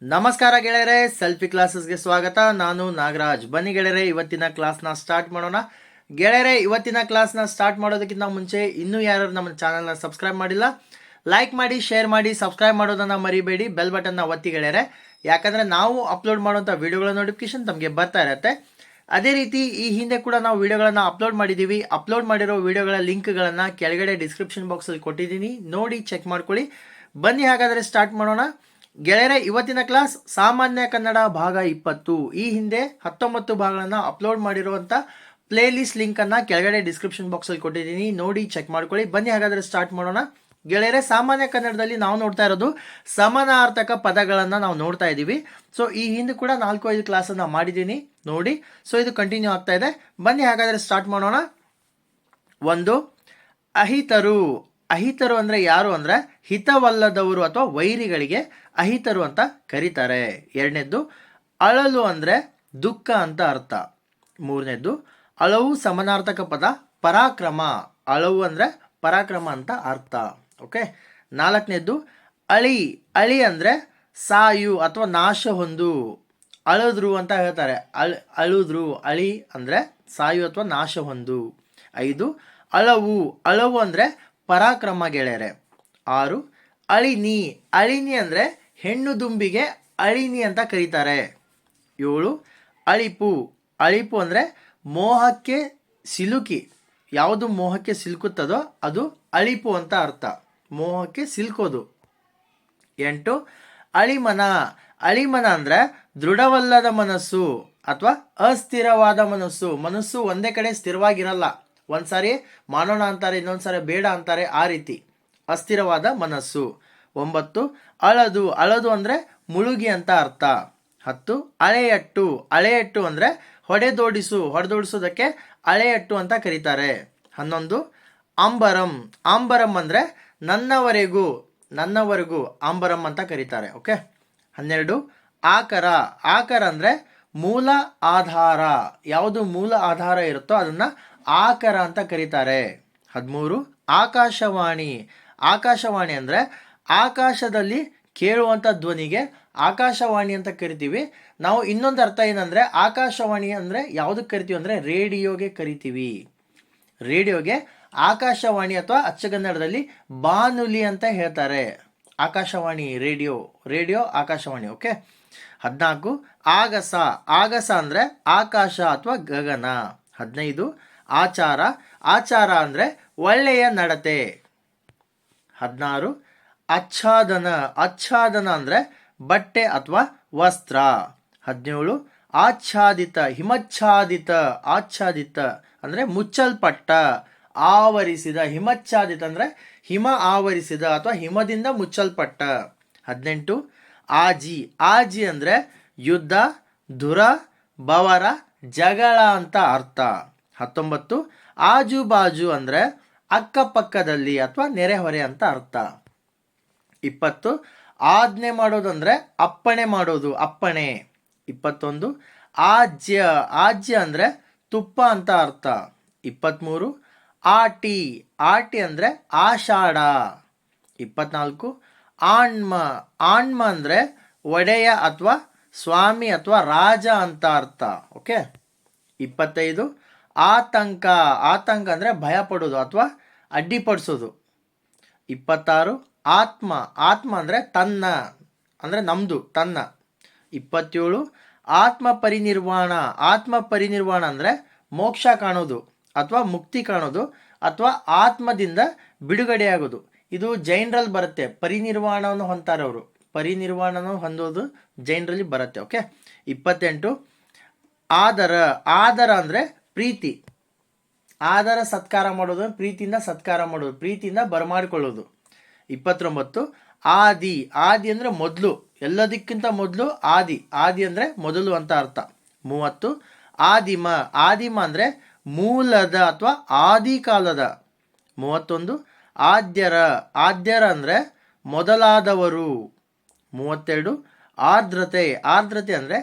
ನಮಸ್ಕಾರ ಗೆಳೆಯರೆ, ಸೆಲ್ಫಿ ಕ್ಲಾಸಸ್ಗೆ ಸ್ವಾಗತ. ನಾನು ನಾಗರಾಜ್. ಬನ್ನಿ ಗೆಳೆಯರೆ, ಇವತ್ತಿನ ಕ್ಲಾಸ್ನ ಸ್ಟಾರ್ಟ್ ಮಾಡೋಣ. ಗೆಳೆಯರೆ, ಇವತ್ತಿನ ಕ್ಲಾಸ್ನ ಸ್ಟಾರ್ಟ್ ಮಾಡೋದಕ್ಕಿಂತ ಮುಂಚೆ ಇನ್ನೂ ಯಾರು ನಮ್ಮ ಚಾನಲ್ನ ಸಬ್ಸ್ಕ್ರೈಬ್ ಮಾಡಿಲ್ಲ, ಲೈಕ್ ಮಾಡಿ, ಶೇರ್ ಮಾಡಿ, ಸಬ್ಸ್ಕ್ರೈಬ್ ಮಾಡೋದನ್ನು ಮರಿಬೇಡಿ. ಬೆಲ್ ಬಟನ್ನ ಒತ್ತಿ ಗೆಳೆಯರೆ, ಯಾಕಂದರೆ ನಾವು ಅಪ್ಲೋಡ್ ಮಾಡುವಂಥ ವಿಡಿಯೋಗಳ ನೋಟಿಫಿಕೇಶನ್ ತಮಗೆ ಬರ್ತಾ ಇರುತ್ತೆ. ಅದೇ ರೀತಿ ಈ ಹಿಂದೆ ಕೂಡ ನಾವು ವಿಡಿಯೋಗಳನ್ನು ಅಪ್ಲೋಡ್ ಮಾಡಿದ್ದೀವಿ. ಅಪ್ಲೋಡ್ ಮಾಡಿರೋ ವಿಡಿಯೋಗಳ ಲಿಂಕ್ಗಳನ್ನು ಕೆಳಗಡೆ ಡಿಸ್ಕ್ರಿಪ್ಷನ್ ಬಾಕ್ಸಲ್ಲಿ ಕೊಟ್ಟಿದ್ದೀನಿ, ನೋಡಿ ಚೆಕ್ ಮಾಡ್ಕೊಳ್ಳಿ. ಬನ್ನಿ ಹಾಗಾದರೆ ಸ್ಟಾರ್ಟ್ ಮಾಡೋಣ. ಗೆಳೆಯರೆ, ಇವತ್ತಿನ ಕ್ಲಾಸ್ ಸಾಮಾನ್ಯ ಕನ್ನಡ ಭಾಗ 20. ಈ ಹಿಂದೆ 19 ಭಾಗಗಳನ್ನು ಅಪ್ಲೋಡ್ ಮಾಡಿರುವಂಥ ಪ್ಲೇ ಲಿಸ್ಟ್ ಲಿಂಕನ್ನು ಕೆಳಗಡೆ ಡಿಸ್ಕ್ರಿಪ್ಷನ್ ಬಾಕ್ಸಲ್ಲಿ ಕೊಟ್ಟಿದ್ದೀನಿ, ನೋಡಿ ಚೆಕ್ ಮಾಡ್ಕೊಳ್ಳಿ. ಬನ್ನಿ ಹಾಗಾದರೆ ಸ್ಟಾರ್ಟ್ ಮಾಡೋಣ. ಗೆಳೆಯರೆ, ಸಾಮಾನ್ಯ ಕನ್ನಡದಲ್ಲಿ ನಾವು ನೋಡ್ತಾ ಇರೋದು ಸಮಾನಾರ್ಥಕ ಪದಗಳನ್ನು ನಾವು ನೋಡ್ತಾ ಇದ್ದೀವಿ. ಸೊ ಈ ಹಿಂದೆ ಕೂಡ 4-5 ಕ್ಲಾಸನ್ನು ಮಾಡಿದ್ದೀನಿ, ನೋಡಿ. ಸೊ ಇದು ಕಂಟಿನ್ಯೂ ಆಗ್ತಾ ಇದೆ. ಬನ್ನಿ ಹಾಗಾದರೆ ಸ್ಟಾರ್ಟ್ ಮಾಡೋಣ. 1, ಅಹಿತರು. ಅಹಿತರು ಅಂದರೆ ಯಾರು ಅಂದರೆ ಹಿತವಲ್ಲದವರು ಅಥವಾ ವೈರಿಗಳಿಗೆ ಅಹಿತರು ಅಂತ ಕರೀತಾರೆ. 2ನೇದ್ದು, ಅಳಲು ಅಂದರೆ ದುಃಖ ಅಂತ ಅರ್ಥ. 3ನೇದ್ದು, ಅಳವು ಸಮಾನಾರ್ಥಕ ಪದ ಪರಾಕ್ರಮ. ಅಳವು ಅಂದರೆ ಪರಾಕ್ರಮ ಅಂತ ಅರ್ಥ. ಓಕೆ. 4ನೇದ್ದು, ಅಳಿ. ಅಳಿ ಅಂದರೆ ಸಾಯು ಅಥವಾ ನಾಶ ಹೊಂದು. ಅಳಿದ್ರು ಅಂತ ಹೇಳ್ತಾರೆ, ಅಳುದ್ರು. ಅಳಿ ಅಂದರೆ ಸಾಯು ಅಥವಾ ನಾಶ ಹೊಂದು. 5, ಅಳವು. ಅಳವು ಅಂದರೆ ಪರಾಕ್ರಮ ಗೆಳೆಯರೆ. 6, ಅಳಿನಿ. ಅಳಿನಿ ಅಂದರೆ ಹೆಣ್ಣು ದುಂಬಿಗೆ ಅಳಿನಿ ಅಂತ ಕರೀತಾರೆ. 7, ಅಳಿಪು. ಅಳಿಪು ಅಂದರೆ ಮೋಹಕ್ಕೆ ಸಿಲುಕಿ. ಯಾವುದು ಮೋಹಕ್ಕೆ ಸಿಲುಕುತ್ತದೋ ಅದು ಅಳಿಪು ಅಂತ ಅರ್ಥ, ಮೋಹಕ್ಕೆ ಸಿಲುಕೋದು. 8, ಅಳಿಮನ. ಅಳಿಮನ ಅಂದರೆ ದೃಢವಲ್ಲದ ಮನಸ್ಸು ಅಥವಾ ಅಸ್ಥಿರವಾದ ಮನಸ್ಸು. ಮನಸ್ಸು ಒಂದೇ ಕಡೆ ಸ್ಥಿರವಾಗಿರಲ್ಲ, ಒಂದ್ಸಾರಿ ಮಾಡೋಣ ಅಂತಾರೆ, ಇನ್ನೊಂದ್ಸಾರಿ ಬೇಡ ಅಂತಾರೆ, ಆ ರೀತಿ ಅಸ್ಥಿರವಾದ ಮನಸ್ಸು. 9, ಅಳದು. ಅಳದು ಅಂದರೆ ಮುಳುಗಿ ಅಂತ ಅರ್ಥ. 10, ಅಳೆಯಟ್ಟು. ಅಳೆಯಟ್ಟು ಅಂದರೆ ಹೊಡೆದೋಡಿಸೋದಕ್ಕೆ ಅಳೆಯಟ್ಟು ಅಂತ ಕರೀತಾರೆ. 11, ಅಂಬರಂ. ಅಂಬರಂ ಅಂದರೆ ನನ್ನವರೆಗೂ ಅಂಬರಂ ಅಂತ ಕರೀತಾರೆ. ಓಕೆ. 12, ಆಕರ. ಆಕರ ಅಂದರೆ ಮೂಲ ಆಧಾರ. ಯಾವುದು ಮೂಲ ಆಧಾರ ಇರುತ್ತೋ ಅದನ್ನು ಆಕರ ಅಂತ ಕರೀತಾರೆ. 13, ಆಕಾಶವಾಣಿ. ಆಕಾಶವಾಣಿ ಅಂದರೆ ಆಕಾಶದಲ್ಲಿ ಕೇಳುವಂಥ ಧ್ವನಿಗೆ ಆಕಾಶವಾಣಿ ಅಂತ ಕರಿತೀವಿ ನಾವು. ಇನ್ನೊಂದು ಅರ್ಥ ಏನಂದರೆ ಆಕಾಶವಾಣಿ ಅಂದರೆ ಯಾವುದಕ್ಕೆ ಕರಿತೀವಿ ಅಂದರೆ ರೇಡಿಯೋಗೆ ಕರಿತೀವಿ. ರೇಡಿಯೋಗೆ ಆಕಾಶವಾಣಿ ಅಥವಾ ಅಚ್ಚಗನ್ನಡದಲ್ಲಿ ಬಾನುಲಿ ಅಂತ ಹೇಳ್ತಾರೆ. ಆಕಾಶವಾಣಿ ರೇಡಿಯೋ ಆಕಾಶವಾಣಿ. ಓಕೆ. 14, ಆಗಸ. ಆಗಸ ಅಂದರೆ ಆಕಾಶ ಅಥವಾ ಗಗನ. 15, ಆಚಾರ. ಆಚಾರ ಅಂದರೆ ಒಳ್ಳೆಯ ನಡತೆ. 16, ಆಚ್ಛಾದನ. ಆಚ್ಛಾದನ ಅಂದರೆ ಬಟ್ಟೆ ಅಥವಾ ವಸ್ತ್ರ. 17, ಆಚ್ಛಾದಿತ. ಹಿಮಚ್ಛಾದಿತ. ಆಚ್ಛಾದಿತ ಅಂದರೆ ಮುಚ್ಚಲ್ಪಟ್ಟ, ಆವರಿಸಿದ. ಹಿಮಚ್ಛಾದಿತ ಅಂದರೆ ಹಿಮ ಆವರಿಸಿದ ಅಥವಾ ಹಿಮದಿಂದ ಮುಚ್ಚಲ್ಪಟ್ಟ. 18, ಆಜಿ. ಆಜಿ ಅಂದರೆ ಯುದ್ಧ, ದುರ, ಬವರ, ಜಗಳ ಅಂತ ಅರ್ಥ. 19, ಆಜುಬಾಜು ಅಂದರೆ ಅಕ್ಕಪಕ್ಕದಲ್ಲಿ ಅಥವಾ ನೆರೆಹೊರೆ ಅಂತ ಅರ್ಥ. 20, ಆಜ್ಞೆ ಮಾಡೋದು ಅಂದರೆ ಅಪ್ಪಣೆ ಮಾಡೋದು, ಅಪ್ಪಣೆ. 21, ಆಜ್ಯ. ಆಜ್ಯ ಅಂದರೆ ತುಪ್ಪ ಅಂತ ಅರ್ಥ. 23, ಆಟಿ. ಆಟಿ ಅಂದರೆ ಆಷಾಢ. 24, ಆಣ್ಮ. ಆಣ್ಮ ಅಂದರೆ ಒಡೆಯ ಅಥವಾ ಸ್ವಾಮಿ ಅಥವಾ ರಾಜ ಅಂತ ಅರ್ಥ. ಓಕೆ. 25, ಆತಂಕ. ಆತಂಕ ಅಂದರೆ ಭಯಪಡೋದು ಅಥವಾ ಅಡ್ಡಿಪಡಿಸೋದು. 26, ಆತ್ಮ. ಆತ್ಮ ಅಂದರೆ ತನ್ನ, ಅಂದರೆ ನಮ್ಮದು, ತನ್ನ. 27, ಆತ್ಮ ಪರಿನಿರ್ವಾಣ. ಆತ್ಮ ಪರಿನಿರ್ವಾಣ ಅಂದರೆ ಮೋಕ್ಷ ಕಾಣೋದು ಅಥವಾ ಮುಕ್ತಿ ಕಾಣೋದು ಅಥವಾ ಆತ್ಮದಿಂದ ಬಿಡುಗಡೆಯಾಗೋದು. ಇದು ಜೈನರಲ್ಲಿ ಬರುತ್ತೆ. ಪರಿನಿರ್ವಾಣವನ್ನು ಹೊಂತಾರೆ ಅವರು. ಪರಿನಿರ್ವಾಣವನ್ನು ಹೊಂದೋದು ಜೈನರಲ್ಲಿ ಬರುತ್ತೆ. ಓಕೆ. 28, ಆದರ. ಆದರ ಅಂದರೆ ಪ್ರೀತಿ. ಆದರ ಸತ್ಕಾರ ಮಾಡೋದು, ಪ್ರೀತಿಯಿಂದ ಸತ್ಕಾರ ಮಾಡೋದು, ಪ್ರೀತಿಯಿಂದ ಬರಮಾಡಿಕೊಳ್ಳೋದು. 29, ಆದಿ. ಆದಿ ಅಂದರೆ ಮೊದಲು, ಎಲ್ಲದಕ್ಕಿಂತ ಮೊದಲು ಆದಿ. ಆದಿ ಅಂದರೆ ಮೊದಲು ಅಂತ ಅರ್ಥ. 30, ಆದಿಮ. ಆದಿಮ ಅಂದರೆ ಮೂಲದ ಅಥವಾ ಆದಿಕಾಲದ. 31, ಆದ್ಯರ. ಆದ್ಯರ ಅಂದರೆ ಮೊದಲಾದವರು. 32, ಆರ್ದ್ರತೆ. ಆರ್ದ್ರತೆ ಅಂದರೆ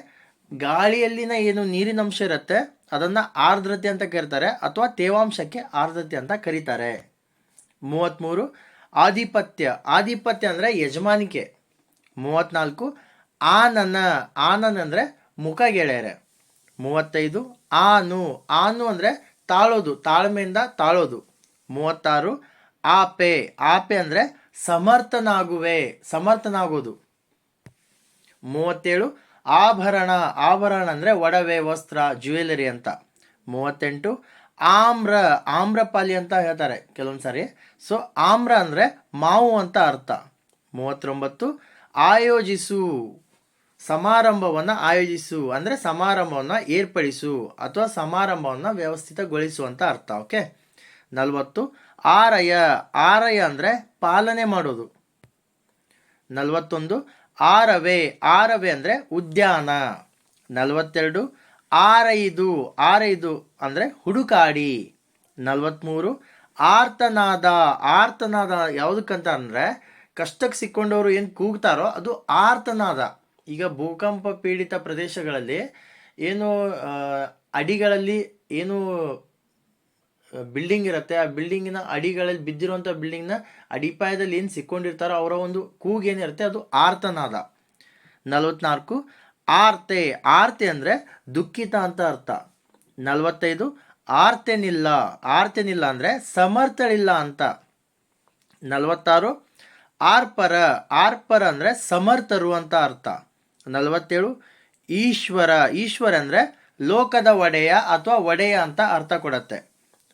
ಗಾಳಿಯಲ್ಲಿನ ಏನು ನೀರಿನಂಶ ಇರುತ್ತೆ ಅದನ್ನು ಆರ್ದ್ರತೆ ಅಂತ ಕರೀತಾರೆ ಅಥವಾ ತೇವಾಂಶಕ್ಕೆ ಆರ್ದ್ರತೆ ಅಂತ ಕರೀತಾರೆ. 33, ಆಧಿಪತ್ಯ. ಆಧಿಪತ್ಯ ಅಂದರೆ ಯಜಮಾನಿಕೆ. 34, ಆನನ, ಆನನ್ ಅಂದರೆ ಮುಖ ಗೆಳೆಯರೆ. 35 ಆನು, ಆನು ಅಂದರೆ ತಾಳೋದು, ತಾಳ್ಮೆಯಿಂದ ತಾಳೋದು. 36 ಆಪೆ, ಆಪೆ ಅಂದರೆ ಸಮರ್ಥನಾಗುವೆ, ಸಮರ್ಥನಾಗೋದು. 37 ಆಭರಣ, ಆಭರಣ ಅಂದರೆ ಒಡವೆ, ವಸ್ತ್ರ, ಜ್ಯುವೆಲರಿ ಅಂತ. 38 ಆಮ್ರ, ಆಮ್ರಪಾಲಿ ಅಂತ ಹೇಳ್ತಾರೆ ಕೆಲವೊಂದು ಸಾರಿ. ಸೊ ಆಮ್ರ ಅಂದರೆ ಮಾವು ಅಂತ ಅರ್ಥ. 39 ಆಯೋಜಿಸು, ಸಮಾರಂಭವನ್ನು ಆಯೋಜಿಸು ಅಂದರೆ ಸಮಾರಂಭವನ್ನು ಏರ್ಪಡಿಸು ಅಥವಾ ಸಮಾರಂಭವನ್ನು ವ್ಯವಸ್ಥಿತಗೊಳಿಸು ಅಂತ ಅರ್ಥ. ಓಕೆ. 40 ಆರಯ, ಆರಯ ಅಂದರೆ ಪಾಲನೆ ಮಾಡೋದು. 41 ಆರವೆ, ಆರವೆ ಅಂದರೆ ಉದ್ಯಾನ. 42 ಆರೈದು, ಆರೈದು ಅಂದರೆ ಹುಡುಕಾಡಿ. 43 ಆರ್ತನಾದ, ಆರ್ತನಾದ ಯಾವುದಕ್ಕಂತ ಅಂದರೆ ಕಷ್ಟಕ್ಕೆ ಸಿಕ್ಕೊಂಡವರು ಏನು ಕೂಗ್ತಾರೋ ಅದು ಆರ್ತನಾದ. ಈಗ ಭೂಕಂಪ ಪೀಡಿತ ಪ್ರದೇಶಗಳಲ್ಲಿ ಏನು ಅಡಿಗಳಲ್ಲಿ ಏನು ಬಿಲ್ಡಿಂಗ್ ಇರುತ್ತೆ, ಆ ಬಿಲ್ಡಿಂಗಿನ ಅಡಿಗಳಲ್ಲಿ ಬಿದ್ದಿರುವಂಥ ಬಿಲ್ಡಿಂಗ್ನ ಅಡಿಪಾಯದಲ್ಲಿ ಏನು ಸಿಕ್ಕೊಂಡಿರ್ತಾರೋ ಅವರ ಒಂದು ಕೂಗೇನಿರುತ್ತೆ ಅದು ಆರ್ತನಾದ. 44 ಆರ್ತೆ, ಆರ್ತೆ ಅಂದರೆ ದುಃಖಿತ ಅಂತ ಅರ್ಥ. 45 ಆರ್ತೆನಿಲ್ಲ, ಆರ್ತೆನಿಲ್ಲ ಅಂದರೆ ಸಮರ್ಥಳಿಲ್ಲ ಅಂತ. 46 ಆರ್ಪರ, ಆರ್ಪರ ಅಂದರೆ ಸಮರ್ಥರು ಅಂತ ಅರ್ಥ. 47 ಈಶ್ವರ, ಈಶ್ವರ ಅಂದರೆ ಲೋಕದ ಒಡೆಯ ಅಥವಾ ಒಡೆಯ ಅಂತ ಅರ್ಥ ಕೊಡುತ್ತೆ.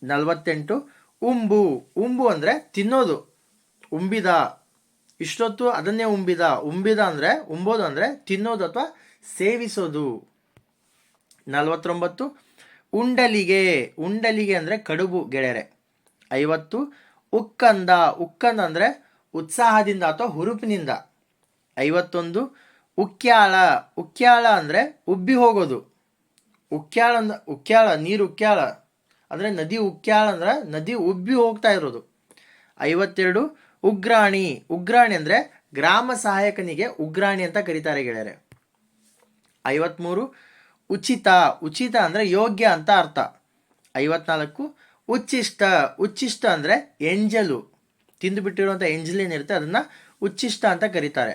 48 ಉಂಬು, ಉಂಬು ಅಂದರೆ ತಿನ್ನೋದು, ಉಂಬಿದ, ಇಷ್ಟೊತ್ತು ಅದನ್ನೇ ಉಂಬಿದ, ಉಂಬಿದ ಅಂದರೆ ಉಂಬೋದು ಅಂದರೆ ತಿನ್ನೋದು ಅಥವಾ ಸೇವಿಸೋದು. 49 ಉಂಡಲಿಗೆ, ಉಂಡಲಿಗೆ ಅಂದರೆ ಕಡುಬು ಗೆಳೆಯರೆ. 50 ಉಕ್ಕಂದ, ಉಕ್ಕಂದ ಅಂದರೆ ಉತ್ಸಾಹದಿಂದ ಅಥವಾ ಹುರುಪಿನಿಂದ. 51 ಉಕ್ಯಾಳ, ಉಕ್ಯಾಳ ಅಂದರೆ ಉಬ್ಬಿ ಹೋಗೋದು, ಉಕ್ಯಾಳ ಉಕ್ಯಾಳ ನೀರು ಉಕ್ಯಾಳ ಅಂದರೆ ನದಿ, ಉಕ್ಯಾಳ ಅಂದರೆ ನದಿ ಉಬ್ಬಿ ಹೋಗ್ತಾ ಇರೋದು. 52 ಉಗ್ರಾಣಿ, ಉಗ್ರಾಣಿ ಅಂದರೆ ಗ್ರಾಮ ಸಹಾಯಕನಿಗೆ ಉಗ್ರಾಣಿ ಅಂತ ಕರೀತಾರೆ ಗೆಳೆಯರೆ. 53 ಉಚಿತ, ಉಚಿತ ಅಂದರೆ ಯೋಗ್ಯ ಅಂತ ಅರ್ಥ. 54 ಉಚ್ಚಿಷ್ಟ, ಉಚ್ಚಿಷ್ಟ ಅಂದರೆ ಎಂಜಲು, ತಿಂದು ಬಿಟ್ಟಿರುವಂಥ ಎಂಜಲ್ ಏನಿರುತ್ತೆ ಅದನ್ನು ಉಚ್ಚಿಷ್ಟ ಅಂತ ಕರೀತಾರೆ.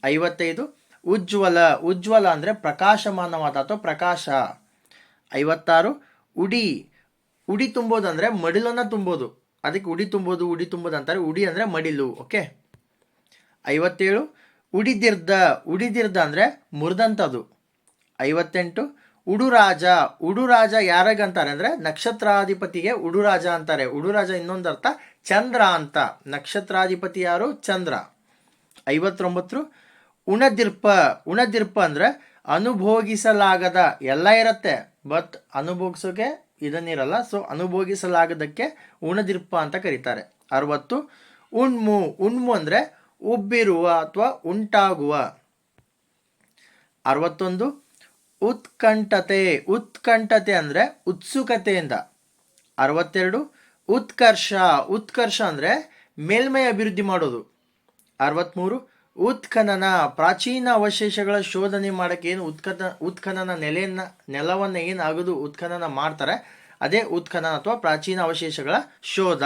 55 ಉಜ್ವಲ, ಉಜ್ವಲ ಅಂದರೆ ಪ್ರಕಾಶಮಾನವಾದ ಅಥವಾ ಪ್ರಕಾಶ. 56 ಉಡಿ, ಉಡಿ ತುಂಬೋದು ಅಂದರೆ ಮಡಿಲನ್ನು ತುಂಬೋದು, ಅದಕ್ಕೆ ಉಡಿ ತುಂಬೋದು, ಉಡಿ ತುಂಬೋದು ಅಂತಾರೆ. ಉಡಿ ಅಂದರೆ ಮಡಿಲು. ಓಕೆ. 57 ಉಡಿದಿರ್ದ, ಉಡಿದಿರ್ದ ಅಂದರೆ ಮುರಿದಂಥದ್ದು. 58 ಉಡುರಾಜ, ಉಡುರಾಜ ಯಾರಿಗಂತಾರೆ ಅಂದರೆ ನಕ್ಷತ್ರಾಧಿಪತಿಗೆ ಉಡುರಾಜ ಅಂತಾರೆ. ಉಡುರಾಜ ಇನ್ನೊಂದು ಅರ್ಥ ಚಂದ್ರ ಅಂತ. ನಕ್ಷತ್ರಾಧಿಪತಿ ಯಾರು? ಚಂದ್ರ. 59 ಉಣದಿರ್ಪ, ಉಣದಿರ್ಪ ಅಂದರೆ ಅನುಭೋಗಿಸಲಾಗದ, ಎಲ್ಲ ಇರುತ್ತೆ ಬಟ್ ಅನುಭೋಗಿಸೋಕೆ ಇದನ್ನಿರಲ್ಲ. ಸೊ ಅನುಭೋಗಿಸಲಾಗದಕ್ಕೆ ಉಣದಿರ್ಪ ಅಂತ ಕರೀತಾರೆ. 60 ಉಣ್ಮು, ಉಣ್ಮು ಅಂದರೆ ಉಬ್ಬಿರುವ ಅಥವಾ ಉಂಟಾಗುವ. 61 ಉತ್ಕಂಠತೆ, ಉತ್ಕಂಠತೆ ಅಂದರೆ ಉತ್ಸುಕತೆಯಿಂದ. 62 ಉತ್ಕರ್ಷ, ಉತ್ಕರ್ಷ ಅಂದರೆ ಮೇಲ್ಮೈ ಅಭಿವೃದ್ಧಿ ಮಾಡೋದು. 63 ಉತ್ಖನನ, ಪ್ರಾಚೀನ ಅವಶೇಷಗಳ ಶೋಧನೆ ಮಾಡೋಕ್ಕೆ ಏನು ಉತ್ಖನನ ನೆಲವನ್ನು ಏನು ಆಗೋದು ಉತ್ಖನನ ಮಾಡ್ತಾರೆ ಅದೇ ಉತ್ಖನನ ಅಥವಾ ಪ್ರಾಚೀನ ಅವಶೇಷಗಳ ಶೋಧ.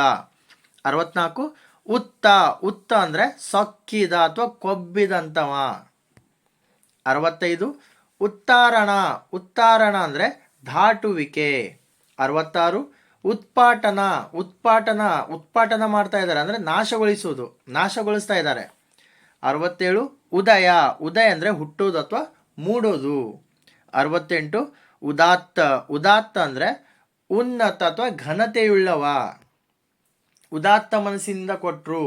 64 ಉತ್ತ, ಉತ್ತ ಅಂದರೆ ಸೊಕ್ಕಿದ ಅಥವಾ ಕೊಬ್ಬಿದಂತವ. 65 ಉತ್ತಾರಣ, ಉತ್ತಾರಣ ಅಂದರೆ ದಾಟುವಿಕೆ. 66 ಉತ್ಪಾಟನ, ಉತ್ಪಾಟನ, ಉತ್ಪಾಟನ ಮಾಡ್ತಾ ಇದ್ದಾರೆ ಅಂದರೆ ನಾಶಗೊಳಿಸುವುದು, ನಾಶಗೊಳಿಸ್ತಾ ಇದ್ದಾರೆ. 67 ಉದಯ, ಉದಯ ಅಂದರೆ ಹುಟ್ಟೋದು ಅಥವಾ ಮೂಡೋದು. 68 ಉದಾತ್ತ, ಉದಾತ್ತ ಅಂದರೆ ಉನ್ನತ ಅಥವಾ ಘನತೆಯುಳ್ಳವ, ಉದಾತ್ತ ಮನಸ್ಸಿನಿಂದ ಕೊಟ್ಟರು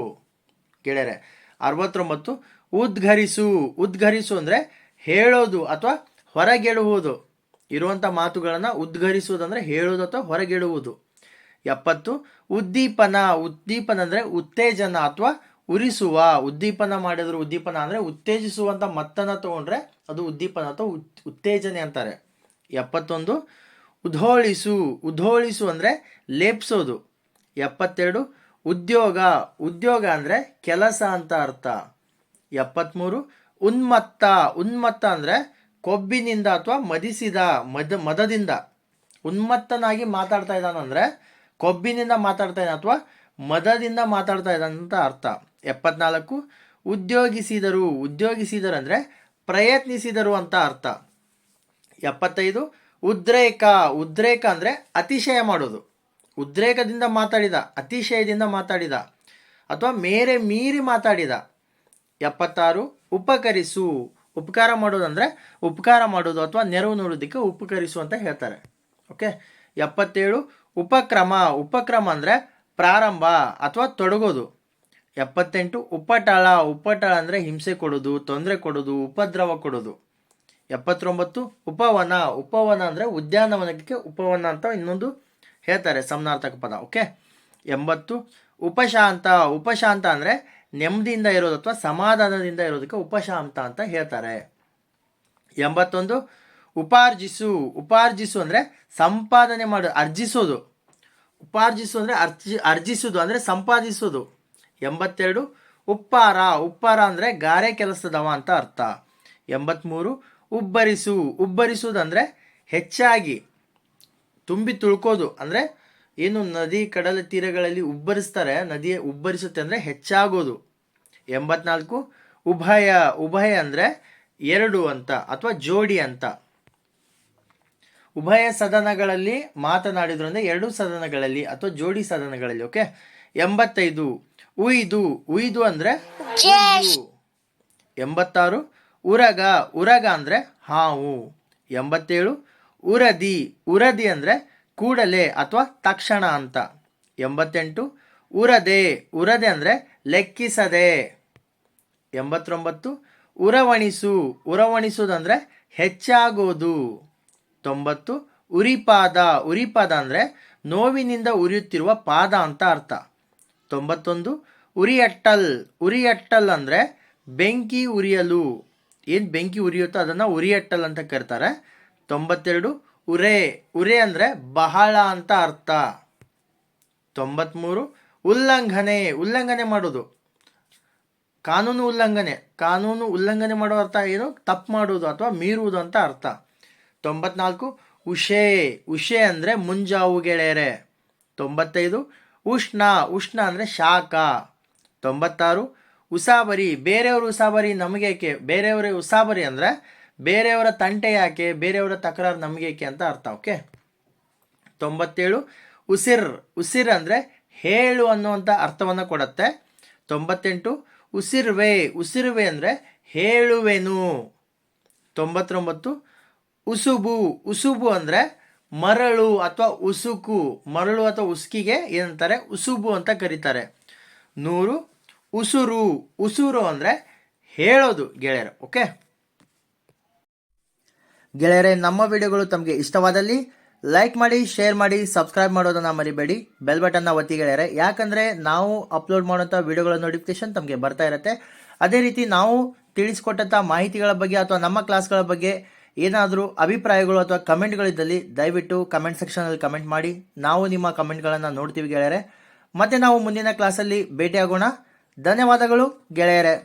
ಗೆಳೆಯರೆ. 69 ಉದ್ಘರಿಸು, ಉದ್ಘರಿಸು ಅಂದರೆ ಹೇಳೋದು ಅಥವಾ ಹೊರಗೆಡುವುದು, ಇರುವಂಥ ಮಾತುಗಳನ್ನು ಉದ್ಘರಿಸುವುದು ಅಂದರೆ ಹೇಳೋದು ಅಥವಾ ಹೊರಗೆಡುವುದು. 70 ಉದ್ದೀಪನ, ಉದ್ದೀಪನ ಅಂದರೆ ಉತ್ತೇಜನ ಅಥವಾ ಉರಿಸುವ, ಉದ್ದೀಪನ ಮಾಡಿದ್ರು ಉದ್ದೀಪನ ಅಂದರೆ ಉತ್ತೇಜಿಸುವಂಥ ಮತ್ತನ್ನು ತಗೊಂಡ್ರೆ ಅದು ಉದ್ದೀಪನ ಅಥವಾ ಉತ್ತೇಜನೆ ಅಂತಾರೆ. 71 ಉಧೋಳಿಸು, ಉಧೋಳಿಸು ಅಂದರೆ ಲೇಪಿಸೋದು. 72 ಉದ್ಯೋಗ, ಉದ್ಯೋಗ ಅಂದರೆ ಕೆಲಸ ಅಂತ ಅರ್ಥ. 73 ಉನ್ಮತ್ತ, ಉನ್ಮತ್ತ ಅಂದರೆ ಕೊಬ್ಬಿನಿಂದ ಅಥವಾ ಮದಿಸಿದ, ಮದದಿಂದ ಉನ್ಮತ್ತನಾಗಿ ಮಾತಾಡ್ತಾ ಇದ್ದಾನಂದರೆ ಕೊಬ್ಬಿನಿಂದ ಮಾತಾಡ್ತಾ ಇದ್ದಾನೆ ಅಥವಾ ಮದದಿಂದ ಮಾತಾಡ್ತಾ ಇದ್ದಾನೆ ಅಂತ ಅರ್ಥ. 74 ಉದ್ಯೋಗಿಸಿದರು, ಉದ್ಯೋಗಿಸಿದರು ಅಂದರೆ ಪ್ರಯತ್ನಿಸಿದರು ಅಂತ ಅರ್ಥ. 75 ಉದ್ರೇಕ. ಉದ್ರೇಕ ಅಂದರೆ ಅತಿಶಯ ಮಾಡೋದು. ಉದ್ರೇಕದಿಂದ ಮಾತಾಡಿದ, ಅತಿಶಯದಿಂದ ಮಾತಾಡಿದ ಅಥವಾ ಮೇರೆ ಮೀರಿ ಮಾತಾಡಿದ. 76 ಉಪಕರಿಸು. ಉಪಕಾರ ಮಾಡೋದು ಅಂದರೆ ಉಪಕಾರ ಮಾಡೋದು ಅಥವಾ ನೆರವು ನೋಡೋದಕ್ಕೆ ಉಪಕರಿಸು ಅಂತ ಹೇಳ್ತಾರೆ. ಓಕೆ. 77 ಉಪಕ್ರಮ. ಉಪಕ್ರಮ ಅಂದರೆ ಪ್ರಾರಂಭ ಅಥವಾ ತೊಡಗೋದು. 78 ಉಪಟಳ. ಉಪಟಳ ಅಂದರೆ ಹಿಂಸೆ ಕೊಡೋದು, ತೊಂದರೆ ಕೊಡೋದು, ಉಪದ್ರವ ಕೊಡೋದು. 79 ಉಪವನ. ಉಪವನ ಅಂದರೆ ಉದ್ಯಾನವನಕ್ಕೆ ಉಪವನ ಅಂತ ಇನ್ನೊಂದು ಹೇಳ್ತಾರೆ ಸಮಾನಾರ್ಥಕ ಪದ. ಓಕೆ. 80 ಉಪಶಾಂತ. ಉಪಶಾಂತ ಅಂದರೆ ನೆಮ್ಮದಿಯಿಂದ ಇರೋದು ಅಥವಾ ಸಮಾಧಾನದಿಂದ ಇರೋದಕ್ಕೆ ಉಪಶಾಂತ ಅಂತ ಹೇಳ್ತಾರೆ. 81 ಉಪಾರ್ಜಿಸು. ಉಪಾರ್ಜಿಸು ಅಂದರೆ ಸಂಪಾದನೆ ಮಾಡೋದು, ಅರ್ಜಿಸೋದು. ಉಪಾರ್ಜಿಸು ಅಂದರೆ ಅರ್ಜಿಸೋದು ಅಂದರೆ ಸಂಪಾದಿಸೋದು. 82 ಉಪ್ಪಾರ. ಉಪ್ಪಾರ ಅಂದರೆ ಗಾರೆ ಕೆಲಸದವ ಅಂತ ಅರ್ಥ. 83 ಉಬ್ಬರಿಸು. ಉಬ್ಬರಿಸುವುದು ಅಂದರೆ ಹೆಚ್ಚಾಗಿ ತುಂಬಿ ತುಳ್ಕೋದು. ಅಂದರೆ ಏನು ನದಿ ಕಡಲ ತೀರಗಳಲ್ಲಿ ಉಬ್ಬರಿಸ್ತಾರೆ, ನದಿಯೇ ಉಬ್ಬರಿಸುತ್ತೆ ಅಂದರೆ ಹೆಚ್ಚಾಗೋದು. 84 ಉಭಯ. ಉಭಯ ಅಂದರೆ ಎರಡು ಅಂತ ಅಥವಾ ಜೋಡಿ ಅಂತ. ಉಭಯ ಸದನಗಳಲ್ಲಿ ಮಾತನಾಡಿದ್ರು ಅಂದರೆ ಎರಡು ಸದನಗಳಲ್ಲಿ ಅಥವಾ ಜೋಡಿ ಸದನಗಳಲ್ಲಿ. ಓಕೆ. 85 ಉಯ್ದು. ಉಯ್ದು ಅಂದರೆ 86 ಉರಗ. ಉರಗ ಅಂದರೆ ಹಾವು. 87 ಉರದಿ. ಉರದಿ ಅಂದರೆ ಕೂಡಲೇ ಅಥವಾ ತಕ್ಷಣ ಅಂತ. 88 ಉರದೆ. ಉರದೆ ಅಂದರೆ ಲೆಕ್ಕಿಸದೆ. 89 ಉರವಣಿಸು. ಉರವಣಿಸುವುದಂದರೆ ಹೆಚ್ಚಾಗೋದು. 90 ಉರಿಪಾದ. ಉರಿಪಾದ ಅಂದರೆ ನೋವಿನಿಂದ ಉರಿಯುತ್ತಿರುವ ಪಾದ ಅಂತ ಅರ್ಥ. 91 ಉರಿಯಟ್ಟಲ್. ಉರಿಯಟ್ಟಲ್ ಅಂದರೆ ಬೆಂಕಿ ಉರಿಯಲು. ಏನು ಬೆಂಕಿ ಉರಿಯುತ್ತೋ ಅದನ್ನು ಉರಿಯಟ್ಟಲ್ ಅಂತ ಕರೀತಾರೆ. 92 ಉರೆ. ಉರೆ ಅಂದರೆ ಬಹಳ ಅಂತ ಅರ್ಥ. 93 ಉಲ್ಲಂಘನೆ. ಉಲ್ಲಂಘನೆ ಮಾಡೋದು, ಕಾನೂನು ಉಲ್ಲಂಘನೆ. ಕಾನೂನು ಉಲ್ಲಂಘನೆ ಮಾಡೋ ಅರ್ಥ ಏನು? ತಪ್ಪು ಮಾಡುವುದು ಅಥವಾ ಮೀರುವುದು ಅಂತ ಅರ್ಥ. 94 ಉಷೆ. ಉಷೆ ಅಂದರೆ ಮುಂಜಾವು ಗೆಳೆಯರೆ. 95 ಉಷ್ಣ. ಉಷ್ಣ ಅಂದರೆ ಶಾಖ. 96 ಉಸಾಬರಿ. ಬೇರೆಯವರು ಉಸಾಬರಿ ನಮಗೇಕೆ. ಬೇರೆಯವರ ಉಸಾಬರಿ ಅಂದರೆ ಬೇರೆಯವರ ತಂಟೆ ಯಾಕೆ, ಬೇರೆಯವರ ತಕರಾರು ನಮಗೇಕೆ ಅಂತ ಅರ್ಥ. ಓಕೆ. 97 ಉಸಿರ್. ಉಸಿರ್ ಅಂದರೆ ಹೇಳು ಅನ್ನುವಂಥ ಅರ್ಥವನ್ನು ಕೊಡುತ್ತೆ. 98 ಉಸಿರುವೆ. ಉಸಿರುವೆ ಅಂದರೆ ಹೇಳುವೆನು. 99 ಉಸುಬು. ಉಸುಬು ಅಂದರೆ ಮರಳು ಅಥವಾ ಉಸುಕು. ಮರಳು ಅಥವಾ ಉಸುಕಿಗೆ ಏನಂತಾರೆ? ಉಸುಬು ಅಂತ ಕರೀತಾರೆ. 100 ಉಸುರು. ಉಸುರು ಅಂದರೆ ಹೇಳೋದು ಗೆಳೆಯರು. ಓಕೆ ಗೆಳೆಯರೆ, ನಮ್ಮ ವಿಡಿಯೋಗಳು ತಮಗೆ ಇಷ್ಟವಾದಲ್ಲಿ ಲೈಕ್ ಮಾಡಿ, ಶೇರ್ ಮಾಡಿ, ಸಬ್ಸ್ಕ್ರೈಬ್ ಮಾಡೋದನ್ನು ಮರಿಬೇಡಿ. ಬೆಲ್ ಬಟನ್ನ ಒತ್ತಿ ಗೆಳೆಯರೆ. ಯಾಕಂದರೆ ನಾವು ಅಪ್ಲೋಡ್ ಮಾಡೋಂಥ ವಿಡಿಯೋಗಳ ನೋಟಿಫಿಕೇಶನ್ ತಮಗೆ ಬರ್ತಾ ಇರುತ್ತೆ. ಅದೇ ರೀತಿ ನಾವು ತಿಳಿಸ್ಕೊಟ್ಟಂಥ ಮಾಹಿತಿಗಳ ಬಗ್ಗೆ ಅಥವಾ ನಮ್ಮ ಕ್ಲಾಸ್ಗಳ ಬಗ್ಗೆ ಏನಾದರೂ ಅಭಿಪ್ರಾಯಗಳು ಅಥವಾ ಕಮೆಂಟ್ಗಳಿದ್ದಲ್ಲಿ ದಯವಿಟ್ಟು ಕಮೆಂಟ್ ಸೆಕ್ಷನಲ್ಲಿ ಕಮೆಂಟ್ ಮಾಡಿ. ನಾವು ನಿಮ್ಮ ಕಮೆಂಟ್ಗಳನ್ನು ನೋಡ್ತೀವಿ ಗೆಳೆಯರೆ. ಮತ್ತೆ ನಾವು ಮುಂದಿನ ಕ್ಲಾಸಲ್ಲಿ ಭೇಟಿಯಾಗೋಣ. ಧನ್ಯವಾದಗಳು ಗೆಳೆಯರೆ.